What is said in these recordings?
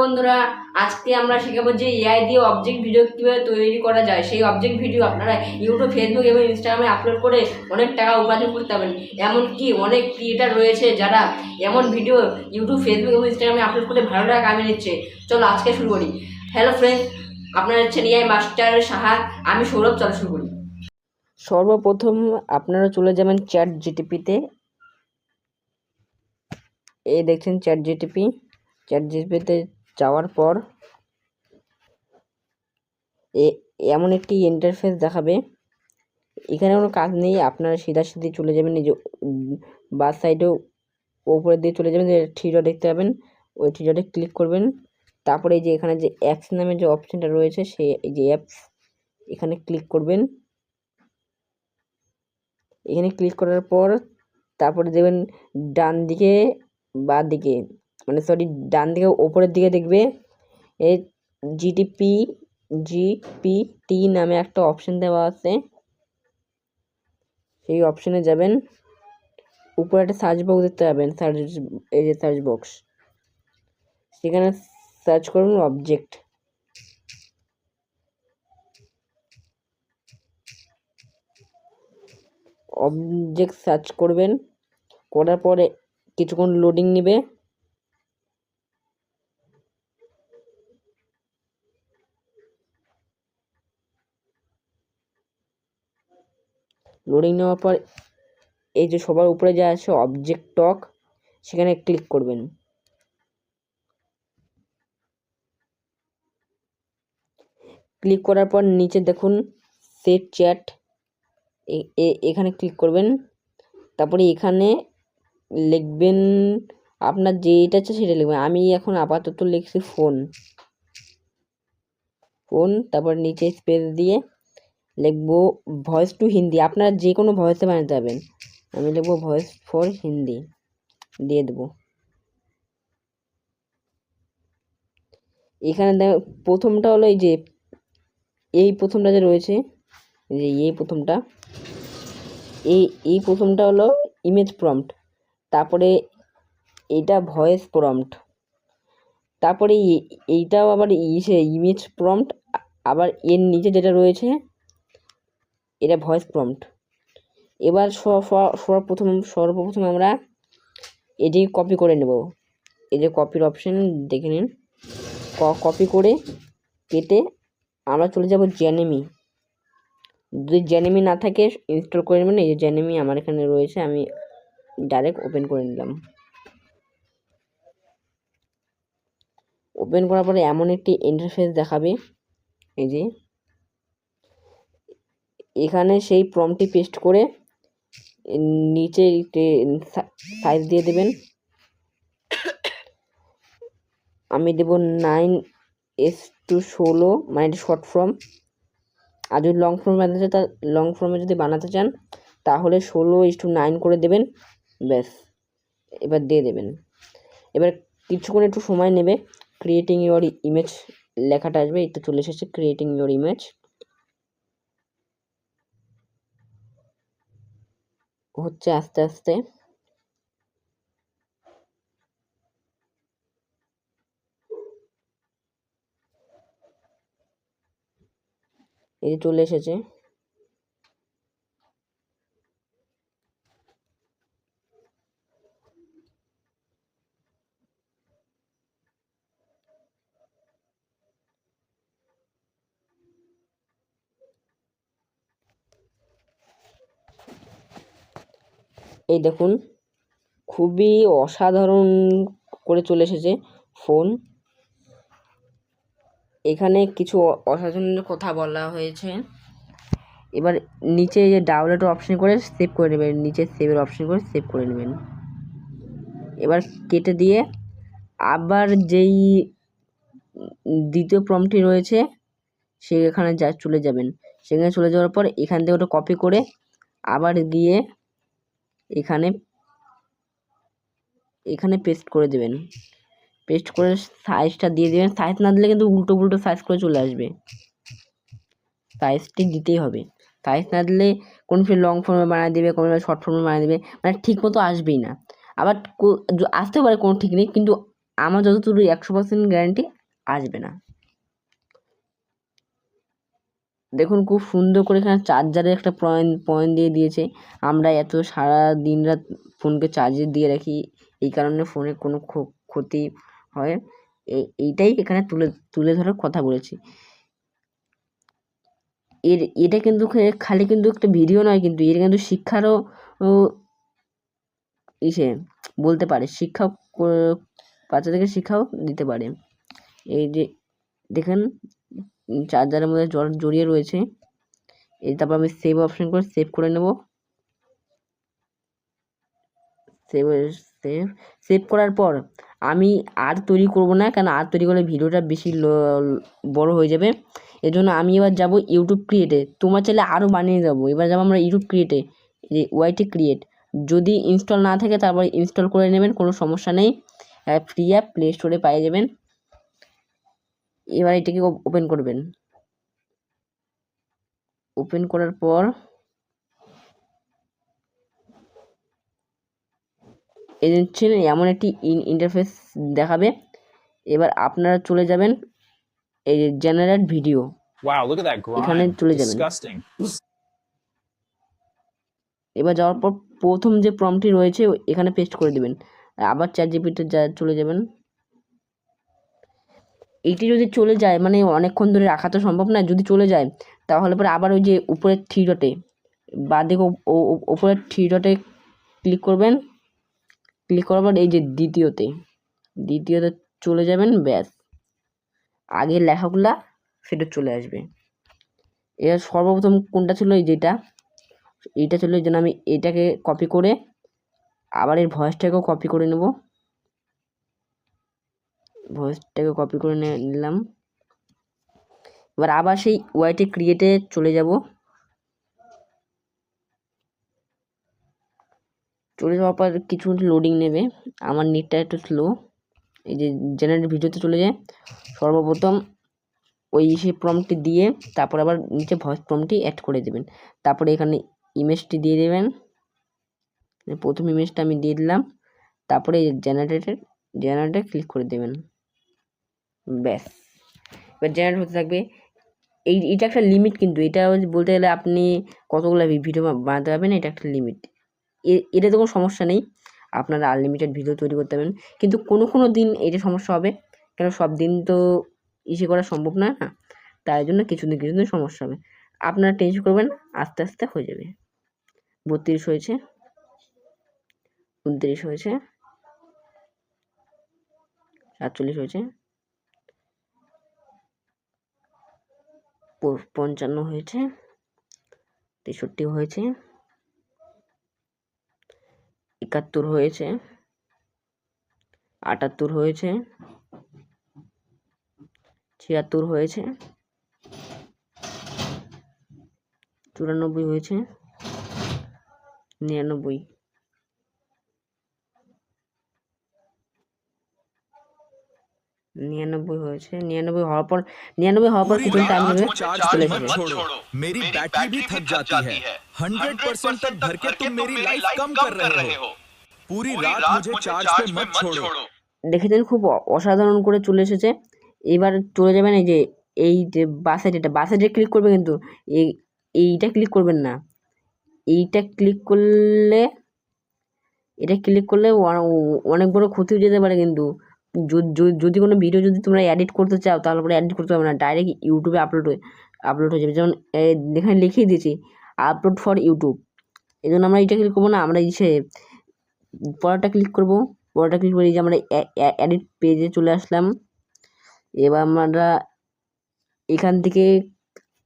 বন্ধুরা, আজকে আমরা শেখাবো যে এআই দিয়ে অবজেক্ট ভিডিও কীভাবে তৈরি করা যায়। সেই অবজেক্ট ভিডিও আপনারা ইউটিউব, ফেসবুক এবং ইনস্টাগ্রামে আপলোড করে অনেক টাকা উপার্জন করতে পারবেন। এমনকি অনেক ক্রিয়েটার রয়েছে যারা এমন ভিডিও ইউটিউব, ফেসবুক এবং ইনস্টাগ্রামে আপলোড করে ভালো টাকা কামিয়ে নিচ্ছে। চলো আজকে শুরু করি। হ্যালো ফ্রেন্ডস, আপনারা হচ্ছেন এআই মাস্টার সাহা, আমি সৌরভ। চলো শুরু করি। সর্বপ্রথম আপনারা চলে যাবেন চ্যাট জিটিপিতে। এই দেখছেন চ্যাট জিটিপিতে যাওয়ার পর এমন একটি ইন্টারফেস দেখাবে। এখানে কোনো কাজ নেই, আপনারা সিধাসিধি চলে যাবেন এই যে বাস সাইডেও উপরের দিকে চলে যাবেন, যে থ্রি ডট দেখতে পাবেন, ওই থ্রি ডটে ক্লিক করবেন। তারপরে এই যে এখানে যে অ্যাপস নামে যে অপশনটা রয়েছে, সেই এই যে অ্যাপস, এখানে ক্লিক করবেন। এখানে ক্লিক করার পর তারপরে দেখবেন ডান দিকে বাঁ দিকে, মানে সরি ডান দিকে ওপরের দিকে দেখবে এই জিপিটি নামে একটা অপশন দেওয়া আছে। সেই অপশনে যাবেন, উপরে একটা সার্চ বক্স দেখতে পাবেন, এই যে সার্চ বক্স, সেখানে সার্চ করুন অবজেক্ট। সার্চ করবেন, করার পরে কিছুক্ষণ লোডিং নেবে। লোডিং নেওয়ার পর এই যে সবার উপরে যা আছে অবজেক্ট টক, সেখানে ক্লিক করবেন। ক্লিক করার পর নিচে দেখুন সেট চ্যাট, এখানে ক্লিক করবেন। তারপরে এখানে লিখবেন আপনার যেটা আছে সেটা লিখবেন। আমি এখন আপাতত লিখছি ফোন। তারপর নিচে স্পেস দিয়ে লিখবো ভয়েস টু হিন্দি। আপনারা যে কোনো ভয়েসে বানাতে পারবেন। আমি লিখবো ভয়েস ফর হিন্দি, দিয়ে দেবো। এখানে প্রথমটা হলো এই প্রথমটা যে রয়েছে, এই প্রথমটা হলো ইমেজ প্রম্পট, তারপরে এটা ভয়েস প্রম্পট, তারপরে এইটাও আবার ইমেজ প্রম্পট, আবার এর নিচে যেটা রয়েছে এটা ভয়েস প্রম্পট। এবার সর্বপ্রথম আমরা এটি কপি করে নেব। এই যে কপির অপশন দেখে নিন, কপি করে কেটে আমরা চলে যাব জেনেমি। যদি জেনেমি না থাকে ইনস্টল করে নেবেন। এই যে জেনেমি আমার এখানে রয়েছে, আমি ডাইরেক্ট ওপেন করে নিলাম। ওপেন করার পরে এমন একটি ইন্টারফেস দেখাবে। এই যে এখানে সেই প্রম্পটটি পেস্ট করে নিচে সাইজ দিয়ে দেবেন। আমি দেব 9:16, মানে এটি শর্ট ফর্ম। আর যদি লং ফর্মে যদি বানাতে চান তাহলে 16:9 করে দেবেন, ব্যাস। এবার দিয়ে দেবেন। এবার কিছুক্ষণ একটু সময় নেবে, ক্রিয়েটিং ইউর ইমেজ লেখাটা আসবে। এই তো চলে এসেছে ক্রিয়েটিং ইউর ইমেজ, হচ্ছে আস্তে আস্তে। এই চলে এসেছে। এই দেখুন খুবই অসাধারণ করে চলে এসেছে ফোন। এখানে কিছু অসাধারণ কথা বলা হয়েছে। এবার নিচে যে ডাউনলোড অপশন করে সেভ করে নেবেন, নিচে সেভের অপশন করে সেভ করে নেবেন। এবার কেটে দিয়ে আবার যেই দ্বিতীয় প্রম্পটটি রয়েছে সেখানে চলে যাবেন। সেখানে চলে যাওয়ার পর এখান থেকে ওটা কপি করে আবার গিয়ে এখানে পেস্ট করে দেবেন। পেস্ট করে সাইজটা দিয়ে দেবেন। সাইজ না দিলে কিন্তু উল্টো সাইজ করে চলে আসবে। সাইজটি দিতেই হবে। সাইজ না দিলে কোন লং ফর্মে বানিয়ে দেবে, কোন শর্ট ফর্মে বানিয়ে দেবে, মানে ঠিক মতো আসবেই না। আবার আসতে পারে, কোনো ঠিক নেই, কিন্তু আমার যতদূর 100% গ্যারান্টি আসবে না। দেখুন খুব সুন্দর করে এখানে চার্জারের একটা পয়েন্ট দিয়ে দিয়েছে। আমরা এত সারা দিন রাত ফোনকে চার্জে দিয়ে রাখি, এই কারণে ফোনের কোনো ক্ষতি হয়, এইটাই এখানে তুলে ধরার কথা বলেছি। এটা কিন্তু খালি কিন্তু একটা ভিডিও নয়, কিন্তু এটা কিন্তু শিক্ষারও ইসে বলতে পারে, শিক্ষা বাচ্চাদেরকে শিক্ষাও দিতে পারে। এই যে দেখেন চার্জারের মধ্যে জড়িয়ে রয়েছে। এই তারপর আমি সেভ অপশন করে সেভ করে নেব। সেভ করার পর আমি আর তৈরি করব না, কারণ আর তৈরি করলে ভিডিওটা বেশি বড় হয়ে যাবে। এজন্য আমি এবার যাব ইউটিউব ক্রিয়েটে। তোমার চাইলে আরও বানিয়ে যাবো। এবার যাবো আমরা ইউটিউব ক্রিয়েটে, যে ওয়াইটি ক্রিয়েট। যদি ইনস্টল না থাকে তারপর ইনস্টল করে নেবেন, কোনো সমস্যা নেই, ফ্রি অ্যাপ প্লে স্টোরে পেয়ে যাবেন। এবার এটাকে ওপেন করবেন। ওপেন করার পর এমন একটি ইন্টারফেস দেখাবে। এবার আপনারা চলে যাবেন এই যে জেনারেট ভিডিও, এখানে চলে যাবেন। এবার যাওয়ার পর প্রথম যে প্রম্পটটি রয়েছে এখানে পেস্ট করে দেবেন। আবার চ্যাটজিপিটি চলে যাবেন। এইটি যদি চলে যায়, মানে অনেকক্ষণ ধরে রাখা তো সম্ভব না, যদি চলে যায় তাহলে পরে আবার ওই যে উপরের থ্রি ডটে বাঁদিকে উপরের থ্রি ডটে ক্লিক করবেন। ক্লিক করার পর এই যে দ্বিতীয়তে চলে যাবেন। ব্যাস, আগের লেখাগুলা সেটা চলে আসবে। এর সর্বপ্রথম কোনটা ছিল, এইটা ছিল। এই জন্য আমি এটাকে কপি করে আবার এর ভয়েসটাকেও কপি করে নেব। ভয়েসটাকে কপি করে নিলাম। এবার আবার সেই ওয়াইটি ক্রিয়েটে চলে যাব। চলে যাওয়ার পর কিছু লোডিং নেবে, আমার নেটটা একটু স্লো। এই যে জেনারেট ভিডিওতে চলে যায়। সর্বপ্রথম ওই সেই প্রম্পটটি দিয়ে তারপর আবার নিচে ভয়েস প্রম্পটটি অ্যাড করে দেবেন। তারপরে এখানে ইমেজটি দিয়ে দেবেন। প্রথম ইমেজটা আমি দিয়ে দিলাম। তারপরে জেনারেটে ক্লিক করে দেবেন। ব্যাস, এবার জেনারেট হতে থাকবে। এইটা একটা লিমিট, কিন্তু এটা বলতে গেলে আপনি কতগুলো ভিডিও বানাতে পারবেন, এটা একটা লিমিট। এটা তো কোনো সমস্যা নেই, আপনারা আনলিমিটেড ভিডিও তৈরি করতে পারবেন। কিন্তু কোনো দিন এটা সমস্যা হবে, কেন সব দিন তো করা সম্ভব না, তাই জন্য কিছুদিন সমস্যা হবে। আপনারা টেনশন করবেন না, আস্তে আস্তে হয়ে যাবে। 32 হয়েছে, 29 হয়েছে, 47 হয়েছে, 55 হয়েছে, 63 হয়েছে, 71 হয়েছে, 78 হয়েছে, 76 হয়েছে, 94 হয়েছে, 99, 99 হয়েছে। 99 হওয়ার পর কিছু টাইম নেবে, চলে এসেছে। मेरी बैटरी भी थक जाती है। 100% तक भर के तुम मेरी लाइफ कम कर रहे हो। पूरी रात मुझे चार्ज पे मत छोड़ो। দেখেছেন খুব অসাধারণ করে চলে এসেছে। এবার চলে যাবেন এই যে বাসে ক্লিক করবে, কিন্তু এইটা ক্লিক করবেন না। এইটা ক্লিক করলে অনেক বড় ক্ষতি হয়ে যেতে পারে। কিন্তু যদি কোনো ভিডিও যদি তোমরা এডিট করতে চাও তাহলে পরে এডিট করতে পারবে না, ডাইরেক্ট ইউটিউবে আপলোড হয়ে যাবে। যেমন এখানে লিখিয়ে দিয়েছি আপলোড ফর ইউটিউব। এই জন্য আমরা এটা ক্লিক করবো না, আমরা পরেরটা ক্লিক করবো। পরেরটা ক্লিক করে যে আমরা এডিট পেজে চলে আসলাম। এবার আমরা এখান থেকে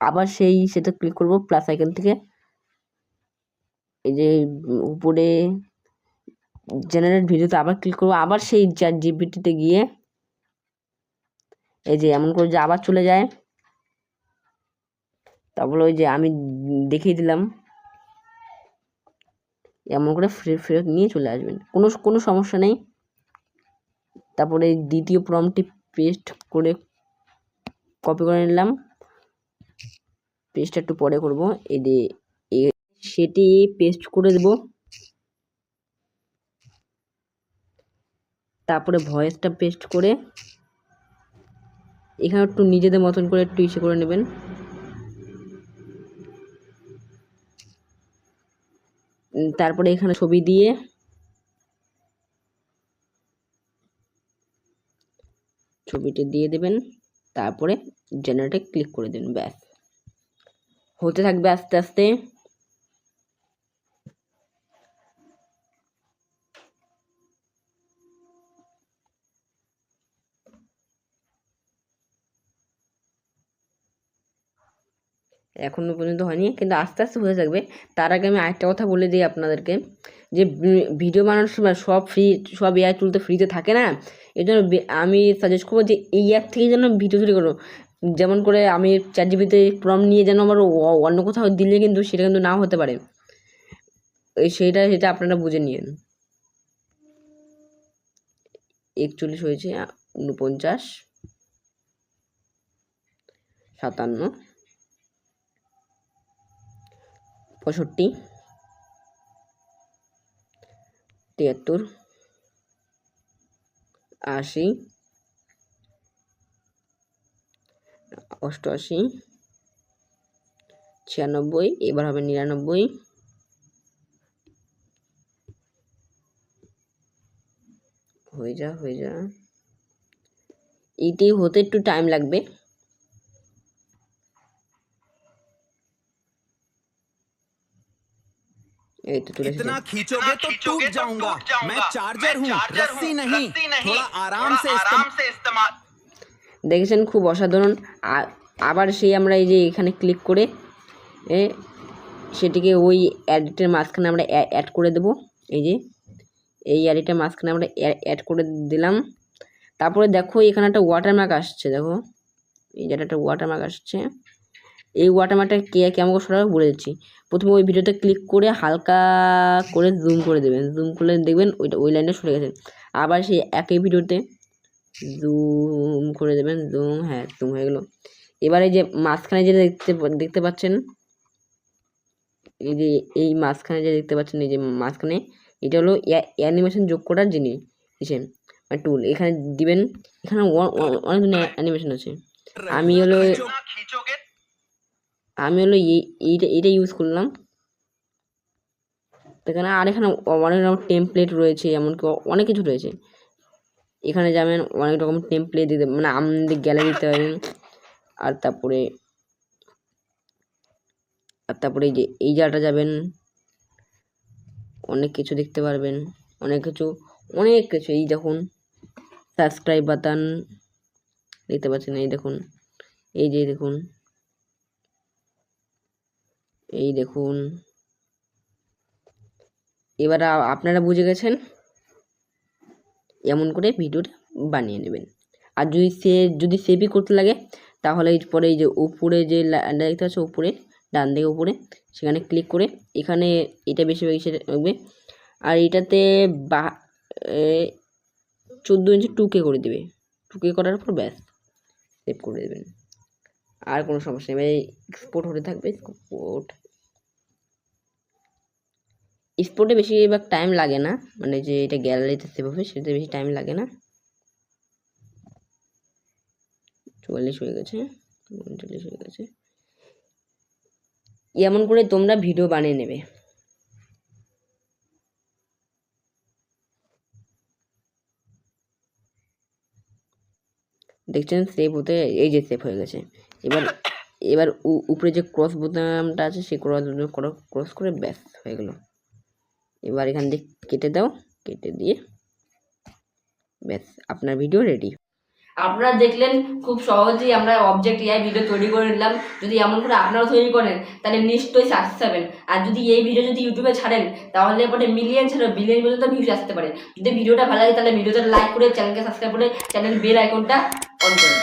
আবার সেটা ক্লিক করব প্লাস আইকন থেকে। এই যে উপরে জেনারেট ভিডিওতে আবার ক্লিক করব, আবার সেই চ্যাটজিপিটিতে গিয়ে এই যে এমন করে যে আবার চলে যায়। তারপরে ওই যে আমি দেখিয়ে দিলাম, এমন করে ফেরত নিয়ে চলে আসবেন, কোনো সমস্যা নেই। তারপরে দ্বিতীয় প্রম্পটটি পেস্ট করে কপি করে নিলাম। পেস্টটা একটু পরে করব। এই যে সেটি পেস্ট করে দেব। তারপরে ভয়েসটা পেস্ট করে এখানে একটু নিজেদের মতন করে একটু ইসে করে নেবেন। তারপরে এখানে ছবি দিয়ে ছবিটি দিয়ে দেবেন, তারপরে জেনারেটে ক্লিক করে দেবেন। ব্যাস হতে থাকবে আস্তে আস্তে। এখনো পর্যন্ত হয়নি, কিন্তু আস্তে আস্তে হতে থাকবে। তার আগে আমি আরেকটা কথা বলে দিই আপনাদেরকে, যে ভিডিও বানানোর সময় সব এআই টুল তো ফ্রিতে থাকে না। এই জন্য আমি সাজেস্ট করবো যে এই অ্যাপ থেকে যেন ভিডিও তৈরি করো। যেমন করে আমি চ্যাটজিপিটিতে প্রম্পট নিয়ে যেন আমার অন্য কোথাও দিলে কিন্তু সেটা কিন্তু নাও হতে পারে। সেটা আপনারা বুঝে নিন। 41 হয়েছে, 49, 57, 65, 73, 80, 88, 96, এবার হবে 99, হয়ে যা এইটি হতে একটু টাইম লাগবে। এই তো চলে এসেছে। इतना खींचोगे तो टूट जाऊंगा। मैं चार्जर हूँ, रस्सी नहीं। थोड़ा आराम से इस्तेमाल। দেখেছেন খুব অসাধারণ। আবার সেই আমরা এই যে এখানে ক্লিক করে সেটিকে ওই অ্যাডিটের মাঝখানে আমরা অ্যাড করে দেব। এই যে এই অ্যাডিটের মাঝখানে আমরা অ্যাড করে দিলাম। তারপরে দেখো এখানে একটা ওয়াটারমার্ক আসছে, দেখো এই যে একটা ওয়াটারমার্ক আসছে। এই ওয়াটারমার্কটা কেমন করে সরাবে বলে দিচ্ছি। প্রথমে ওই ভিডিওতে ক্লিক করে হালকা করে জুম করে দেবেন, জুম করলে দেখবেন ওই লাইনটা সরে গেছে। আবার সেই একই ভিডিওতে জুম করে দেবেন, জুম, হ্যাঁ জুম হয়ে গেল। এবারে যে মাঝখানে যেটা দেখতে পাচ্ছেন, এই যে এই মাঝখানে যে দেখতে পাচ্ছেন, এই যে মাঝখানে এটা হলো অ্যানিমেশন যোগ করার জিনিস হিসেবে টুল। এখানে দিবেন, এখানে অনেক অ্যানিমেশন আছে। আমি হলো এইটা ইউজ করলাম। এখানে আর এখানে অনেক রকম টেমপ্লেট রয়েছে, এমনকি অনেক কিছু রয়েছে। এখানে যাবেন, অনেক রকম টেমপ্লেট দিতে, মানে আমাদের গ্যালারি দিতে পারবেন। আর তারপরে এই যে এই জায়গাটা যাবেন, অনেক কিছু দেখতে পারবেন, অনেক কিছু। এই দেখুন সাবস্ক্রাইব বাটন দেখতে পাচ্ছেন, এই দেখুন, এই যে দেখুন, এই দেখুন। এবার আপনারা বুঝে গেছেন এমন করে ভিডিওটা বানিয়ে নেবেন। আর যদি সেভই করতে লাগে তাহলে এরপরে এই যে উপরে যে লাইনটা দেখতে পাচ্ছ, উপরে ডান দিকে উপরে, সেখানে ক্লিক করে এখানে এটা বেশি রাখবে। আর এটাতে 14 ইঞ্চি 2K করে দেবে। 2K করার পর ব্যাস সেভ করে দেবেন, আর কোনো সমস্যা নেই। এক্সপোর্ট হতে থাকবে। এক্সপোর্টে বেশিরভাগ টাইম লাগে না, মানে যে এটা গ্যালারিতে সেভ হবে সেটাতে বেশি টাইম লাগে না। 44 হয়ে গেছে, 39 হয়ে গেছে। এমন করে তোমরা ভিডিও বানিয়ে নেবে। দেখছেন সেভ হতে, এই যে সেভ হয়ে গেছে। এবার উপরে যে ক্রস বোতামটা আছে সেই ক্রস করে ব্যাস হয়ে গেল। এবার এখান থেকে কেটে দাও, কেটে দিয়ে ব্যাস আপনার ভিডিও রেডি। আপনারা দেখলেন খুব সহজেই আমরা অবজেক্ট এআই ভিডিও তৈরি করে নিলাম। যদি এমন করে আপনারাও তৈরি করেন তাহলে নিশ্চয়ই সাকসেস হবেন। আর যদি এই ভিডিও যদি ইউটিউবে ছাড়েন তাহলে পরে মিলিয়ন ছাড়া বিলিয়ন পর্যন্ত ভিউজ আসতে পারে। যদি ভিডিওটা ভালো লাগে তাহলে ভিডিওটা লাইক করে চ্যানেলকে সাবস্ক্রাইব করে চ্যানেল বেল আইকনটা অন করুন।